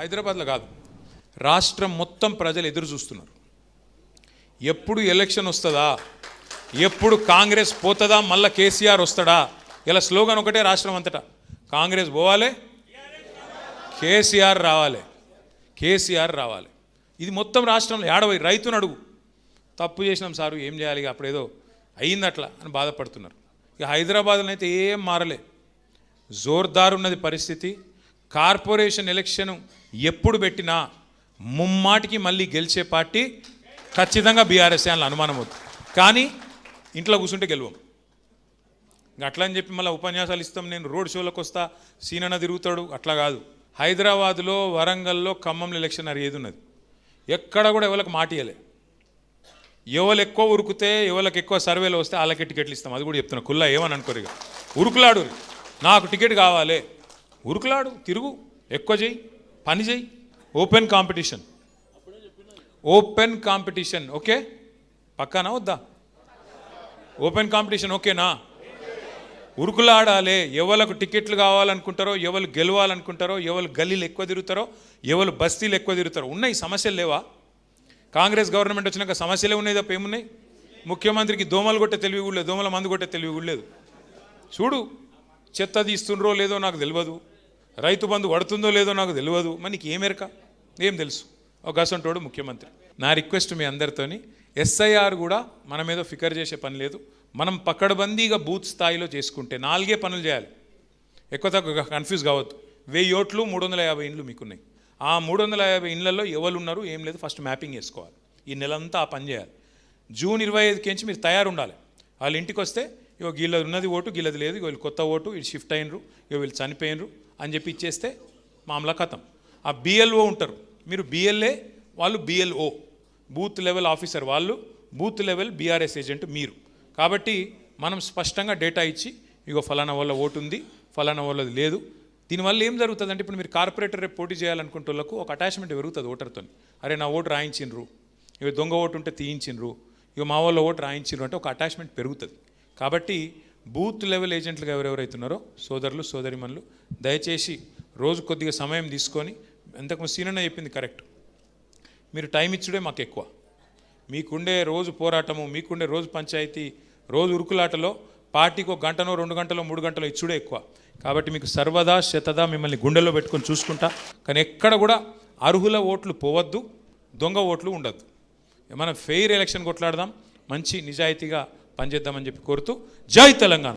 హైదరాబాద్లో కాదు, రాష్ట్రం మొత్తం ప్రజలు ఎదురు చూస్తున్నారు. ఎప్పుడు ఎలక్షన్ వస్తుందా, ఎప్పుడు కాంగ్రెస్ పోతుందా, మళ్ళీ కేసీఆర్ వస్తాడా. ఇలా స్లోగన్ ఒకటే రాష్ట్రం అంతటా, కాంగ్రెస్ పోవాలి, కేసీఆర్ రావాలి, కేసీఆర్ రావాలి. ఇది మొత్తం రాష్ట్రంలో ఏడవై రైతును అడుగు, తప్పు చేసినాం సారు ఏం చేయాలి, అప్పుడేదో అయ్యింది అట్లా అని బాధపడుతున్నారు. ఇక హైదరాబాద్లో అయితే ఏం మారలే, జోర్దార్ ఉన్నది పరిస్థితి. కార్పొరేషన్ ఎలక్షన్ ఎప్పుడు పెట్టినా ముమ్మాటికి మళ్ళీ గెలిచే పార్టీ ఖచ్చితంగా బీఆర్ఎస్ అని అనుమానం అవుతుంది. కానీ ఇంట్లో కూర్చుంటే గెలవం. అట్లా అని చెప్పి మళ్ళీ ఉపన్యాసాలు ఇస్తాం, నేను రోడ్ షోలకు వస్తా, సీనన్న తిరుగుతాడు, అట్లా కాదు. హైదరాబాద్లో, వరంగల్లో, ఖమ్మంలో ఎలక్షన్ అయ్యేది ఉన్నది. ఎక్కడ కూడా ఎవరికి మాట ఇవ్వలే. ఎవరు ఎక్కువ ఉరుకుతే, ఎవరికి ఎక్కువ సర్వేలు వస్తే వాళ్ళకే టికెట్లు ఇస్తాం. అది కూడా చెప్తున్నా, కుల్లా ఏమని అనుకోరు. ఇక ఉరుకులాడు, నాకు టికెట్ కావాలి, ఉరుకులాడు, తిరుగు, ఎక్కువ చేయి, పని చేయి. Open competition, open competition. Okay, పక్కానా వద్దా? ఓపెన్ కాంపిటీషన్ ఓకేనా? ఉరుకులాడాలి. ఎవరికి టికెట్లు కావాలనుకుంటారో, ఎవరు గెలవాలనుకుంటారో, ఎవరు గల్లీలు ఎక్కువ తిరుగుతారో, ఎవరు బస్తీలు ఎక్కువ తిరుగుతారో. ఉన్నాయి సమస్యలు లేవా? కాంగ్రెస్ గవర్నమెంట్ వచ్చినాక సమస్యలే ఉన్నాయి తప్ప ఏమున్నాయి? ముఖ్యమంత్రికి దోమలు కొట్టే తెలివి కూడా లేదు, దోమల మందు కొట్టే తెలివి కూడా లేదు. చూడు, చెత్త తీస్తుండ్రో లేదో నాకు తెలియదు, రైతు బంధు పడుతుందో లేదో నాకు తెలియదు. మరి నీకు ఏమెరక, ఏం తెలుసు? ఒక గసంటోడు ముఖ్యమంత్రి. నా రిక్వెస్ట్ మీ అందరితోని, ఎస్ఐఆర్ కూడా మనం ఏదో ఫికర్ చేసే పని లేదు. మనం పక్కడబందీగా బూత్ స్థాయిలో చేసుకుంటే 4 పనులు చేయాలి. ఎక్కువ తక్కువ కన్ఫ్యూజ్ కావద్దు. 1000 ఓట్లు, 350 ఇండ్లు మీకున్నాయి. ఆ 350 ఇండ్లలో ఎవరు ఉన్నారు ఏం లేదు ఫస్ట్ మ్యాపింగ్ చేసుకోవాలి. ఈ నెలంతా ఆ పని చేయాలి. జూన్ 25కి మీరు తయారు ఉండాలి. వాళ్ళ ఇంటికి వస్తే ఇగో వీళ్ళది ఉన్నది ఓటు, వీళ్ళది లేదు, వీళ్ళు కొత్త ఓటు, వీళ్ళు షిఫ్ట్ అయినరు, ఇగో వీళ్ళు చనిపోయినరు అని చెప్పి ఇచ్చేస్తే మామూలు కథం. ఆ బిఎల్ఓ ఉంటారు, మీరు బిఎల్ఏ, వాళ్ళు బిఎల్ఓ, బూత్ లెవెల్ ఆఫీసర్ వాళ్ళు, బూత్ లెవెల్ బీఆర్ఎస్ ఏజెంట్ మీరు. కాబట్టి మనం స్పష్టంగా డేటా ఇచ్చి ఇగో ఫలానా వాళ్ళ ఓటు ఉంది, ఫలానా వాళ్ళది లేదు. దీనివల్ల ఏం జరుగుతుంది అంటే, ఇప్పుడు మీరు కార్పొరేటర్ రేపు పోటీ చేయాలనుకుంటే వాళ్ళకు ఒక అటాచ్మెంట్ పెరుగుతుంది ఓటర్తో. అరే నా ఓటు రాయించిండ్రు, ఇక దొంగ ఓటు ఉంటే తీయించిండ్రు, ఇక మా వాళ్ళ ఓటు రాయించిండ్రు అంటే ఒక అటాచ్మెంట్ పెరుగుతుంది. కాబట్టి బూత్ లెవెల్ ఏజెంట్లుగా ఎవరెవరైతున్నారో సోదరులు సోదరిమణులు, దయచేసి రోజు కొద్దిగా సమయం తీసుకొని, ఇంతకుముందు సీనన్న చెప్పింది కరెక్ట్, మీరు టైం ఇచ్చుడే మాకు ఎక్కువ. మీకుండే రోజు పోరాటము, మీకుండే రోజు పంచాయతీ, రోజు ఉరుకులాటలో పార్టీకి 1 గంటనో 2 గంటలో 3 గంటలో ఇచ్చుడే ఎక్కువ. కాబట్టి మీకు సర్వదా శతదా మిమ్మల్ని గుండెల్లో పెట్టుకొని చూసుకుంటా. కానీ ఎక్కడ కూడా అర్హుల ఓట్లు పోవద్దు, దొంగ ఓట్లు ఉండద్దు. మనం ఫెయిర్ ఎలక్షన్ కొట్లాడదాం, మంచి నిజాయితీగా పనిచేద్దామని చెప్పి కోరుతూ, జై తెలంగాణ.